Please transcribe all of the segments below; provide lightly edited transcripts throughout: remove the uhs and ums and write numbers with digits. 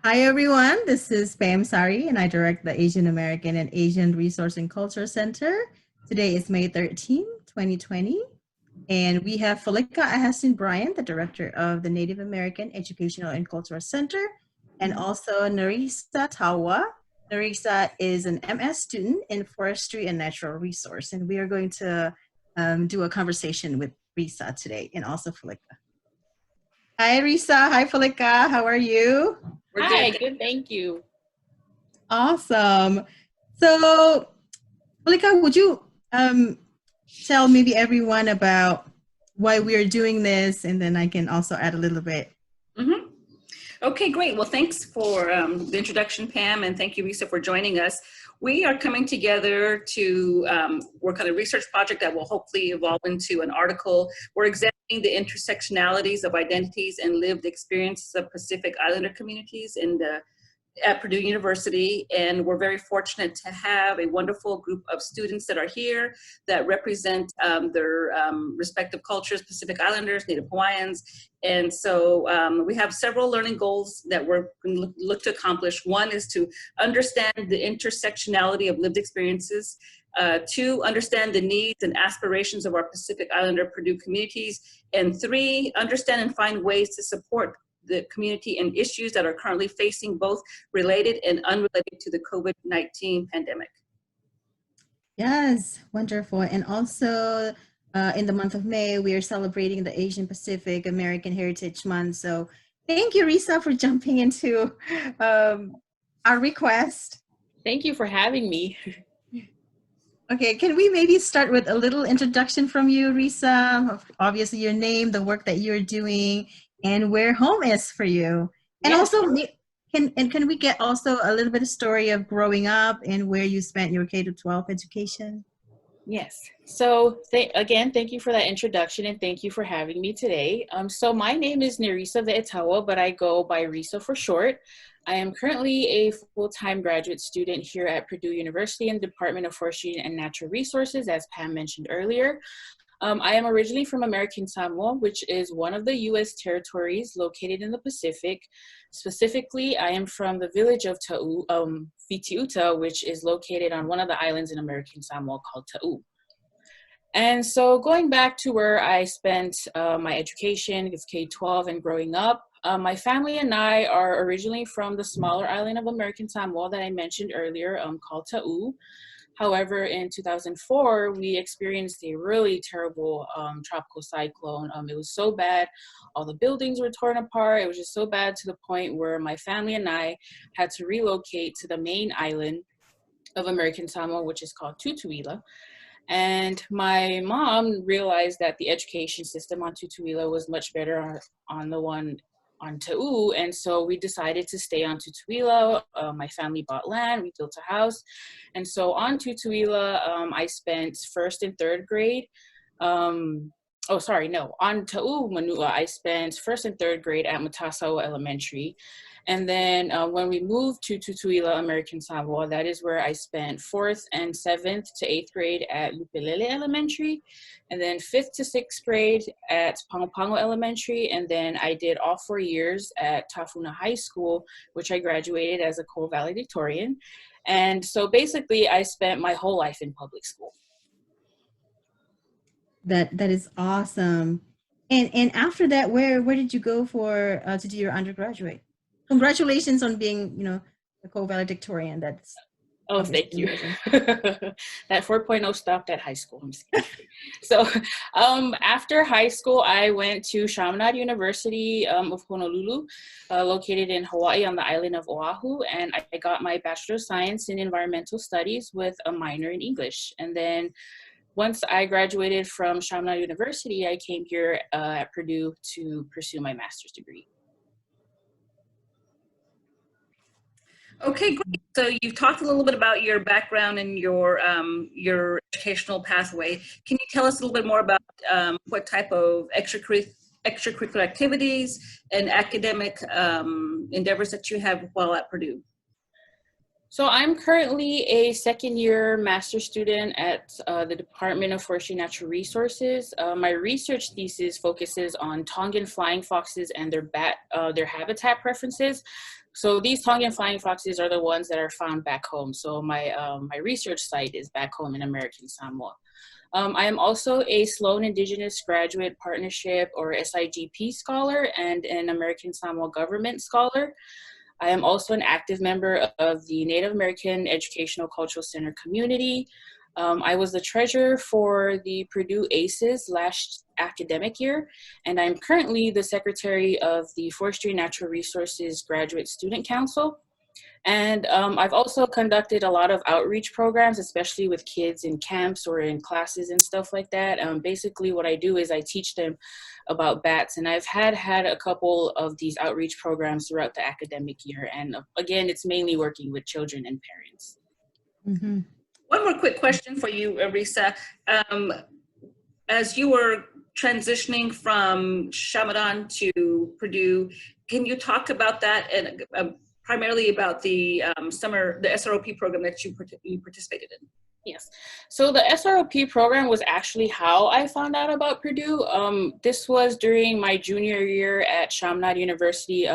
Hi, everyone. This is Pam Sari, and I direct the Asian American and Asian Resource and Culture Center. Today is May 13, 2020, and we have Felica Ahasteen-Bryant, the director of the Native American Educational and Cultural Center, and also Nerisa Taua. Nerisa is an MS student in Forestry and Natural Resource, and we are going to do a conversation with Risa today, and also Felica. Hi, Risa. Hi, Felica. How are you? Hi, good, thank you. Awesome. So, Felica, would you tell maybe everyone about why we are doing this, and then I can also add a little bit. Okay, great. Well, thanks for the introduction, Pam, and thank you, Risa, for joining us. We are coming together to work on a research project that will hopefully evolve into an article. We're examining the intersectionalities of identities and lived experiences of Pacific Islander communities at Purdue University, and we're very fortunate to have a wonderful group of students that are here that represent their respective cultures, Pacific Islanders, Native Hawaiians, and so we have several learning goals that we're going to look to accomplish. One is to understand the intersectionality of lived experiences. Two, understand the needs and aspirations of our Pacific Islander Purdue communities, and three, understand and find ways to support the community and issues that are currently facing, both related and unrelated to the COVID-19 pandemic. Yes, wonderful. And also in the month of May, we are celebrating the Asian Pacific American Heritage Month. So thank you, Risa, for jumping into our request. Thank you for having me. Okay, can we maybe start with a little introduction from you, Risa? Obviously your name, the work that you're doing, and where home is for you. And yes. Also, can we get also a little bit of story of growing up and where you spent your K-12 education? Yes. So again, thank you for that introduction, and thank you for having me today. So my name is Nerisa Taua, but I go by Risa for short. I am currently a full-time graduate student here at Purdue University in the Department of Forestry and Natural Resources, as Pam mentioned earlier. I am originally from American Samoa, which is one of the U.S. territories located in the Pacific. Specifically, I am from the village of Fitiuta, which is located on one of the islands in American Samoa called Ta'u. And so going back to where I spent my education, it's K-12 and growing up, my family and I are originally from the smaller island of American Samoa that I mentioned earlier, called Ta'u. However, in 2004, we experienced a really terrible tropical cyclone. It was so bad, all the buildings were torn apart. It was just so bad to the point where my family and I had to relocate to the main island of American Samoa, which is called Tutuila. And my mom realized that the education system on Tutuila was much better on the one on Ta'u, and so we decided to stay on Tutuila. My family bought land, we built a house, and so on Tutuila, I spent first and third grade. On Ta'u Manua, I spent first and third grade at Matasao Elementary. And then when we moved to Tutuila, American Samoa, that is where I spent 4th and 7th to 8th grade at Lupelele Elementary, and then 5th to 6th grade at Pangopango Elementary, and then I did all 4 years at Tafuna High School, which I graduated as a Coal valedictorian. And so basically, I spent my whole life in public school. That is awesome. And after that, where did you go for to do your undergraduate? Congratulations on being, the co-valedictorian. That's thank you. That 4.0 stopped at high school. I'm just kidding. So after high school, I went to Chamadan University of Honolulu, located in Hawaii on the island of Oahu, and I got my Bachelor of Science in Environmental Studies with a minor in English. And then once I graduated from Chamadan University, I came here at Purdue to pursue my master's degree. Okay, great. So you've talked a little bit about your background and your educational pathway. Can you tell us a little bit more about what type of extracurricular activities and academic endeavors that you have while at Purdue? So I'm currently a second-year master's student at the Department of Forestry and Natural Resources. My research thesis focuses on Tongan flying foxes and their habitat preferences. So these Tongan flying foxes are the ones that are found back home. So my research site is back home in American Samoa. I am also a Sloan Indigenous Graduate Partnership or SIGP scholar and an American Samoa government scholar. I am also an active member of the Native American Educational Cultural Center community. I was the treasurer for the Purdue ACEs last academic year, and I'm currently the secretary of the Forestry and Natural Resources Graduate Student Council. And I've also conducted a lot of outreach programs, especially with kids in camps or in classes and stuff like that. Basically what I do is I teach them about bats, and I've had a couple of these outreach programs throughout the academic year. And again, it's mainly working with children and parents. Mm-hmm. One more quick question for you, Nerisa. As you were transitioning from Chamadan to Purdue, can you talk about that and primarily about the the SROP program that you participated in? Yes. So the SROP program was actually how I found out about Purdue. This was during my junior year at Purdue University.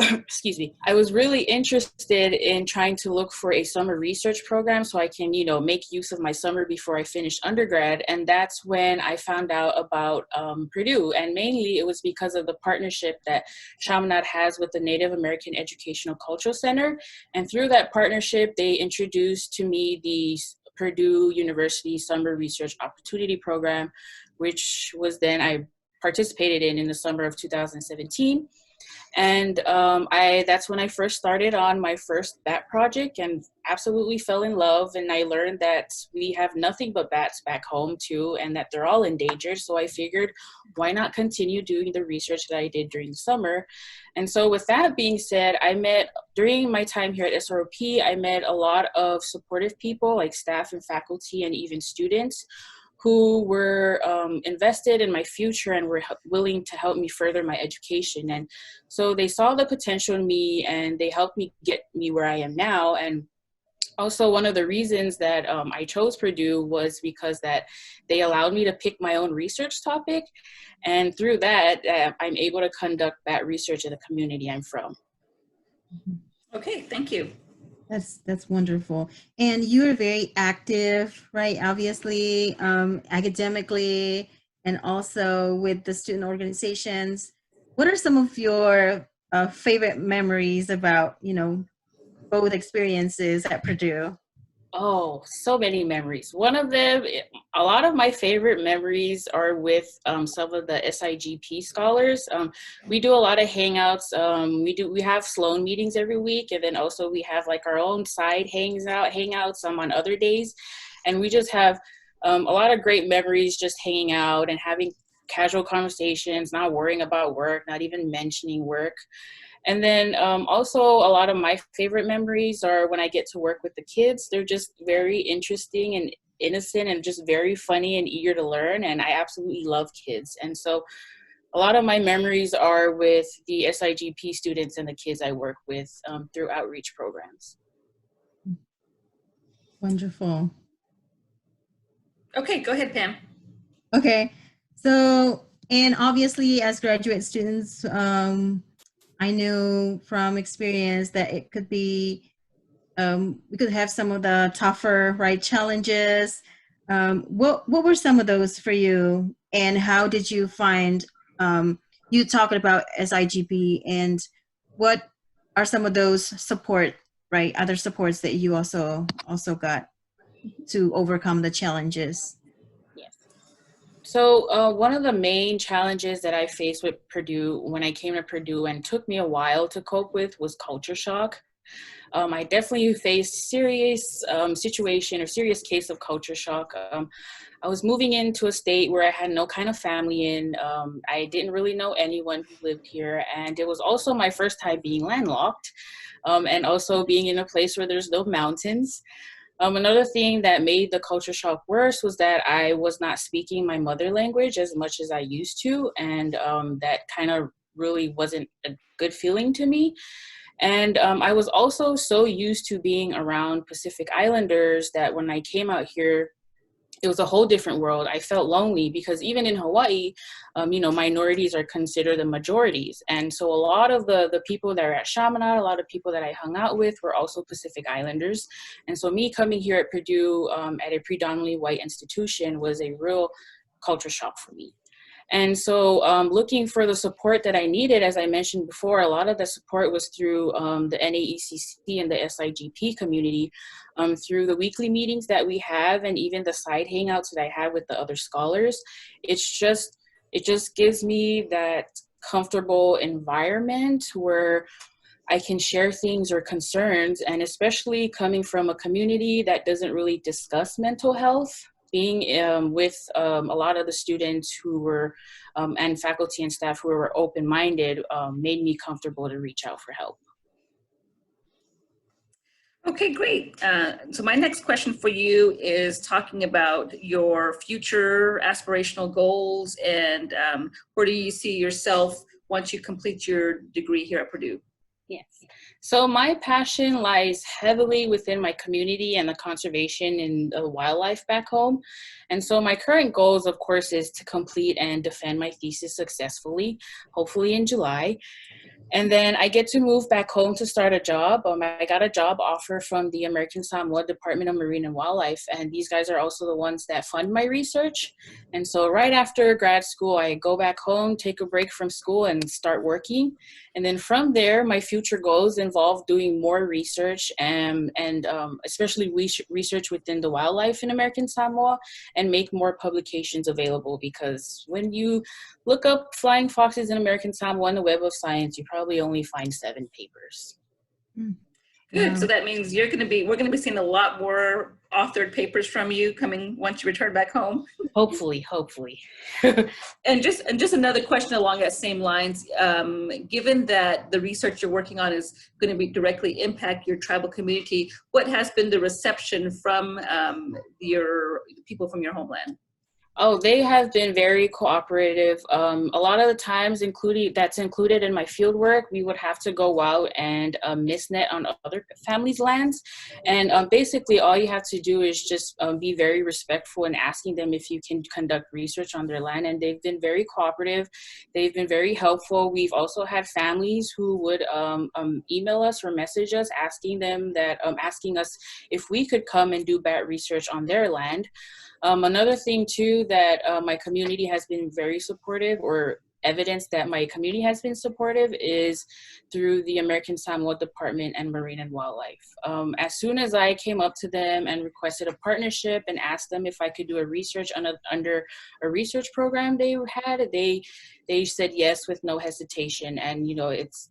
Excuse me. I was really interested in trying to look for a summer research program so I can, make use of my summer before I finished undergrad. And that's when I found out about Purdue. And mainly it was because of the partnership that Chamadan has with the Native American Educational Cultural Center. And through that partnership, they introduced to me the Purdue University Summer Research Opportunity Program, which was then I participated in the summer of 2017. And that's when I first started on my first bat project and absolutely fell in love. And I learned that we have nothing but bats back home too, and that they're all endangered. So I figured, why not continue doing the research that I did during the summer? And so with that being said, during my time here at SROP, I met a lot of supportive people like staff and faculty and even students who were invested in my future and were willing to help me further my education. And so they saw the potential in me and they helped me get me where I am now. And also one of the reasons that I chose Purdue was because that they allowed me to pick my own research topic. And through that, I'm able to conduct that research in the community I'm from. Okay, thank you. That's wonderful. And you're very active, right? Obviously, academically, and also with the student organizations. What are some of your favorite memories about, both experiences at Purdue? Oh, so many memories. One of them, a lot of my favorite memories are with some of the SIGP scholars. We do a lot of hangouts. We have Sloan meetings every week, and then also we have like our own side hangouts on other days. And we just have a lot of great memories just hanging out and having casual conversations, not worrying about work, not even mentioning work. And then also a lot of my favorite memories are when I get to work with the kids. They're just very interesting and innocent and just very funny and eager to learn. And I absolutely love kids. And so a lot of my memories are with the SIGP students and the kids I work with through outreach programs. Wonderful. Okay, go ahead, Pam. Okay. So, and obviously as graduate students, I know from experience that it could be, we could have some of the tougher, right, challenges. What were some of those for you, and how did you find, you talking about SIGP, and what are some of those other supports that you also got to overcome the challenges? So one of the main challenges that I faced with Purdue when I came to Purdue and took me a while to cope with was culture shock. I definitely faced serious serious case of culture shock. I was moving into a state where I had no kind of family in. I didn't really know anyone who lived here. And it was also my first time being landlocked and also being in a place where there's no mountains. Another thing that made the culture shock worse was that I was not speaking my mother language as much as I used to, and that kind of really wasn't a good feeling to me. And I was also so used to being around Pacific Islanders that when I came out here, it was a whole different world. I felt lonely because even in Hawaii, minorities are considered the majorities. And so a lot of the people that are at Chamadan, a lot of people that I hung out with were also Pacific Islanders. And so me coming here at Purdue at a predominantly white institution was a real culture shock for me. And so looking for the support that I needed, as I mentioned before, a lot of the support was through the NAECC and the SIGP community, through the weekly meetings that we have and even the side hangouts that I had with the other scholars. It just gives me that comfortable environment where I can share things or concerns, and especially coming from a community that doesn't really discuss mental health. Being with a lot of the students who were, and faculty and staff who were open-minded, made me comfortable to reach out for help. Okay, great. So my next question for you is talking about your future aspirational goals and where do you see yourself once you complete your degree here at Purdue? Yes. So my passion lies heavily within my community and the conservation and the wildlife back home. And so my current goals, of course, is to complete and defend my thesis successfully, hopefully in July. And then I get to move back home to start a job. I got a job offer from the American Samoa Department of Marine and Wildlife, and these guys are also the ones that fund my research. And so right after grad school, I go back home, take a break from school, and start working. And then from there, my future goals involve doing more research and especially research within the wildlife in American Samoa, and make more publications available, because when you look up flying foxes in American Samoa on the Web of Science, you probably only find 7 papers. Good. So that means we're going to be seeing a lot more authored papers from you coming once you return back home. Hopefully. And just another question along that same lines. Given that the research you're working on is going to be directly impact your tribal community, what has been the reception from your people from your homeland? Oh, they have been very cooperative. A lot of the times, that's included in my field work, we would have to go out and misnet on other families' lands. And basically, all you have to do is just be very respectful and asking them if you can conduct research on their land. And they've been very cooperative. They've been very helpful. We've also had families who would email us or message us asking us if we could come and do bat research on their land. Another thing too that my community has been very supportive, or evidence that my community has been supportive, is through the American Samoa Department and Marine and Wildlife. As soon as I came up to them and requested a partnership and asked them if I could do a research under a research program they had, they said yes with no hesitation. And it's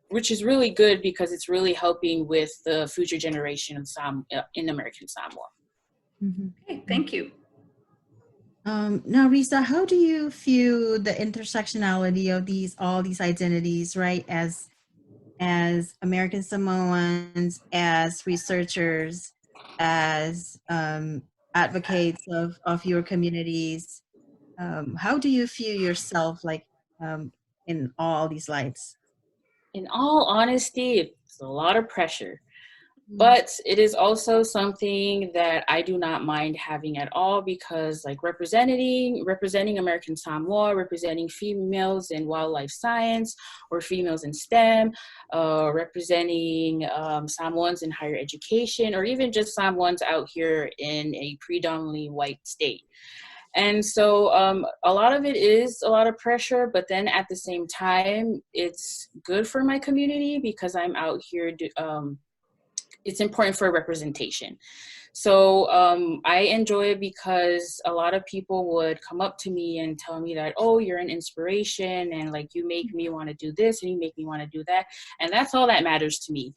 which is really good, because it's really helping with the future generation of in American Samoa. Okay, thank you. Now, Risa, how do you view the intersectionality of all these identities, right? As American Samoans, as researchers, as advocates of your communities, how do you view yourself, in all these lights? In all honesty, it's a lot of pressure. But it is also something that I do not mind having at all, because representing American Samoa, representing females in wildlife science or females in STEM, representing Samoans in higher education, or even just Samoans out here in a predominantly white state. And so a lot of it is a lot of pressure, but then at the same time, it's good for my community, because I'm out here it's important for representation. So I enjoy it because a lot of people would come up to me and tell me that, oh, you're an inspiration, and you make me want to do this and you make me want to do that. And that's all that matters to me.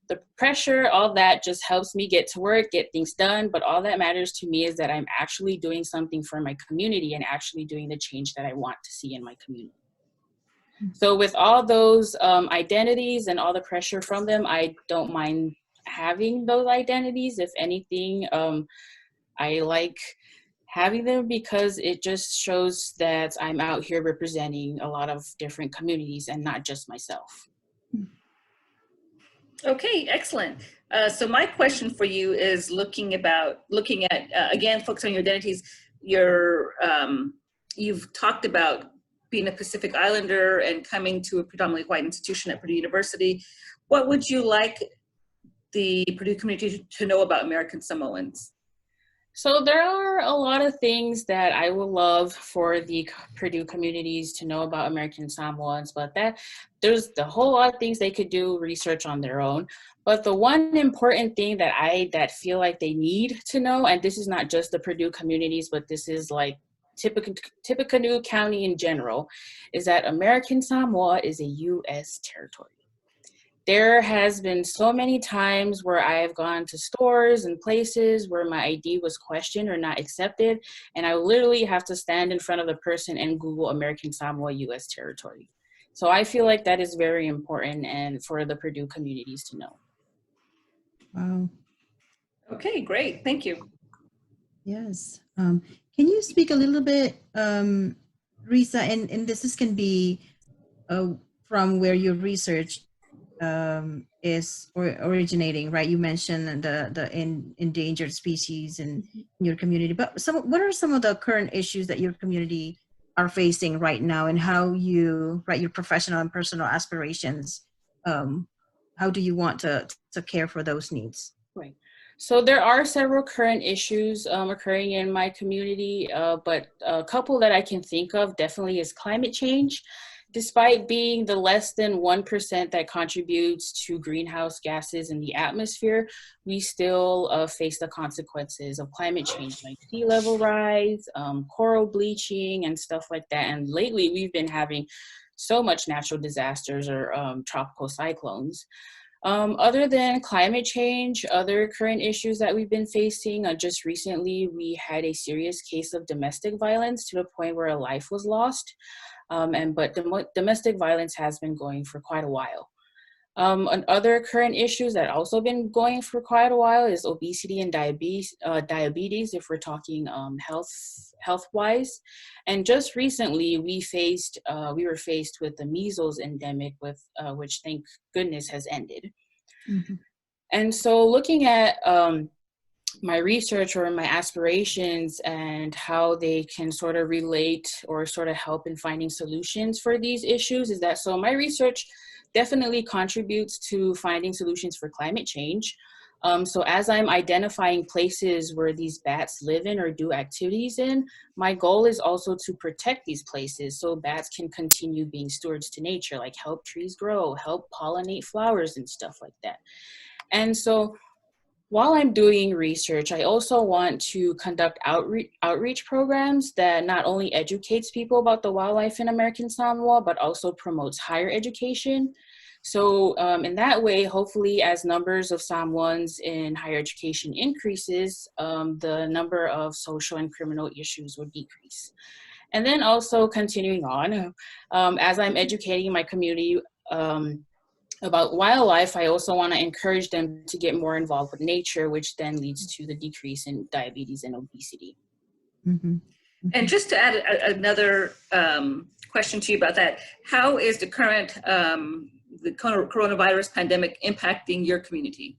The pressure, all that just helps me get to work, get things done. But all that matters to me is that I'm actually doing something for my community and actually doing the change that I want to see in my community. So with all those identities and all the pressure from them, I don't mind having those identities. If anything, I like having them because it just shows that I'm out here representing a lot of different communities and not just myself. Okay, excellent. So my question for you is looking at again, focusing on your identities. You've talked about being a Pacific Islander and coming to a predominantly white institution at Purdue University. What would you like the Purdue community to know about American Samoans? So there are a lot of things that I would love for the Purdue communities to know about American Samoans, but there's a whole lot of things they could do research on their own. But the one important thing that feel like they need to know, and this is not just the Purdue communities, but this is like Tippecanoe County in general, is that American Samoa is a U.S. territory. There has been so many times where I have gone to stores and places where my ID was questioned or not accepted, and I literally have to stand in front of the person and Google American Samoa U.S. territory. So I feel like that is very important and for the Purdue communities to know. Wow. Okay, great. Thank you. Yes. Can you speak a little bit, Risa, and this can be from where your research is originating, right? You mentioned the endangered species in your community, but what are some of the current issues that your community are facing right now, and how you, right, your professional and personal aspirations, how do you want to care for those needs? Right. So there are several current issues occurring in my community, but a couple that I can think of definitely is climate change. Despite being the less than 1% that contributes to greenhouse gases in the atmosphere, we still face the consequences of climate change, like sea level rise, coral bleaching, and stuff like that. And lately, we've been having so much natural disasters or tropical cyclones. Other than climate change, other current issues that we've been facing, just recently, we had a serious case of domestic violence to the point where a life was lost. But domestic violence has been going for quite a while. And other current issues that also been going for quite a while is obesity and diabetes, if we're talking health-wise. And just recently, we were faced with the measles endemic, which thank goodness has ended. Mm-hmm. And so looking at my research or my aspirations and how they can sort of relate or sort of help in finding solutions for these issues is that, so my research definitely contributes to finding solutions for climate change. So as I'm identifying places where these bats live in or do activities in, my goal is also to protect these places so bats can continue being stewards to nature, like help trees grow, help pollinate flowers and stuff like that. And so while I'm doing research, I also want to conduct outreach programs that not only educates people about the wildlife in American Samoa, but also promotes higher education. So in that way, hopefully as numbers of Samoans in higher education increases, the number of social and criminal issues will decrease. And then also continuing on, as I'm educating my community about wildlife, I also want to encourage them to get more involved with nature, which then leads to the decrease in diabetes and obesity. Mm-hmm. Mm-hmm. And just to add another question to you about that, how is the current the coronavirus pandemic impacting your community?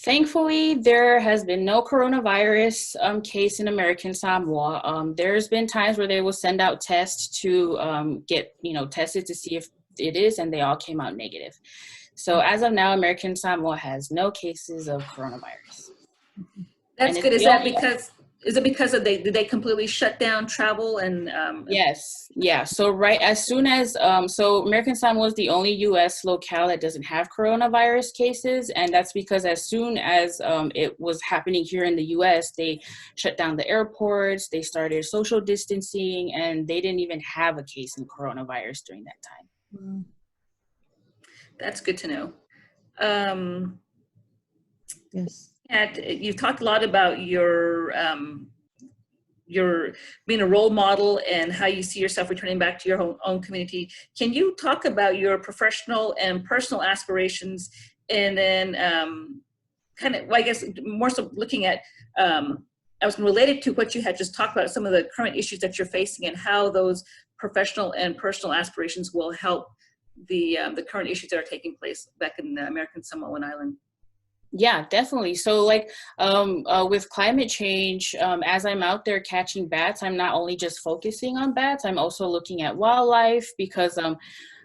Thankfully, there has been no coronavirus case in American Samoa. There's been times where they will send out tests to get tested to see if it is, and they all came out negative. So as of now, American Samoa has no cases of coronavirus. That's good. Is it because did they completely shut down travel and? Yes, yeah. So right as soon as so American Samoa is the only U.S. locale that doesn't have coronavirus cases, and that's because as soon as it was happening here in the U.S., they shut down the airports, they started social distancing, and they didn't even have a case in coronavirus during that time. Wow. That's good to know. Yes. And you've talked a lot about your being a role model and how you see yourself returning back to your own community. Can you talk about your professional and personal aspirations, and then kind of, well, I guess more so looking at, I was related to what you had just talked about, some of the current issues that you're facing and how those professional and personal aspirations will help the current issues that are taking place back in the American Samoan island. Yeah, definitely. So like with climate change, as I'm out there catching bats, I'm not only just focusing on bats, I'm also looking at wildlife because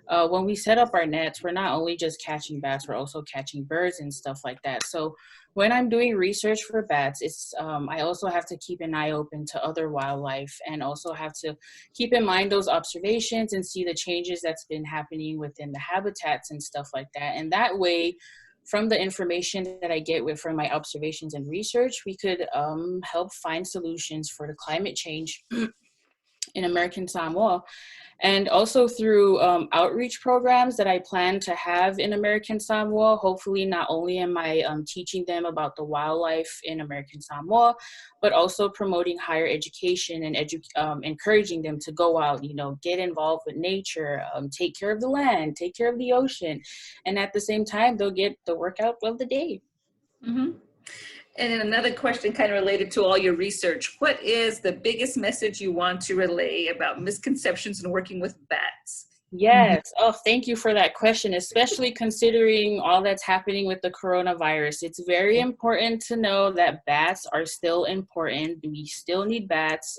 when we set up our nets, we're not only just catching bats, we're also catching birds and stuff like that. So when I'm doing research for bats, it's I also have to keep an eye open to other wildlife and also have to keep in mind those observations and see the changes that's been happening within the habitats and stuff like that. And that way, from the information that I get from my observations and research, we could help find solutions for the climate change in American Samoa. And also through outreach programs that I plan to have in American Samoa. Hopefully not only am I teaching them about the wildlife in American Samoa, but also promoting higher education and encouraging them to go out, you know, get involved with nature, take care of the land, take care of the ocean. And at the same time, they'll get the workout of the day. Mm-hmm. And then another question kind of related to all your research. What is the biggest message you want to relay about misconceptions in working with bats? Yes. Oh, thank you for that question, especially considering all that's happening with the coronavirus. It's very important to know that bats are still important. We still need bats.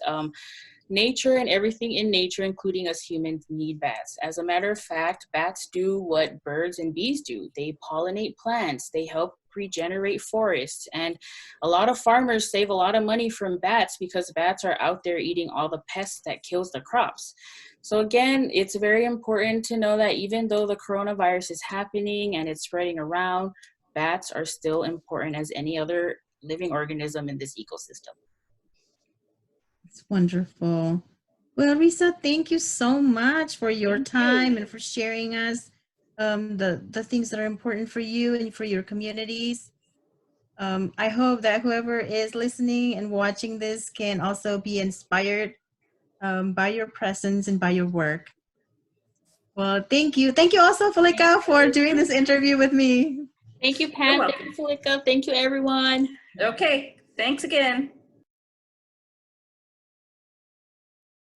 Nature and everything in nature, including us humans, need bats. As a matter of fact, bats do what birds and bees do. They pollinate plants. They help regenerate forests. And a lot of farmers save a lot of money from bats because bats are out there eating all the pests that kills the crops. So again, it's very important to know that even though the coronavirus is happening and it's spreading around, bats are still important as any other living organism in this ecosystem. It's wonderful. Well, Risa, thank you so much for your time and for sharing us the things that are important for you and for your communities. I hope that whoever is listening and watching this can also be inspired by your presence and by your work. Well, thank you. Thank you also, Felica, for doing this interview with me. Thank you, Pam. Thank you, Felica. Thank you, everyone. Okay, thanks again.